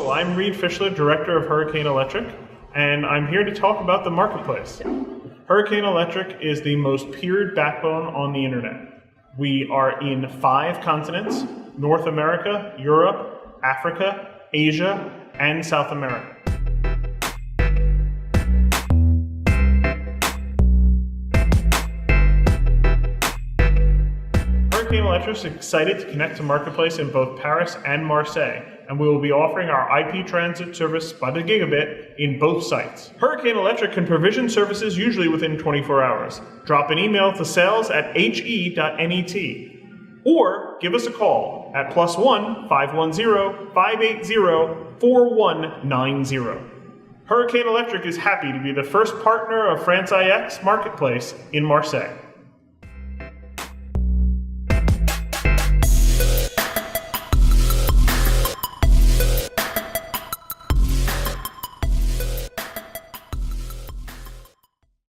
Hello, I'm Reed Fischler, Director of Hurricane Electric, and I'm here to talk about the marketplace. Hurricane Electric is the most peered backbone on the internet. We are in 5 continents: North America, Europe, Africa, Asia, and South America. Hurricane Electric is excited to connect to Marketplace in both Paris and Marseille, and we will be offering our IP transit service by the gigabit in both sites. Hurricane Electric can provision services usually within 24 hours. Drop an email to sales@he.net or give us a call at +1 510 580 4190. Hurricane Electric is happy to be the first partner of France IX Marketplace in Marseille.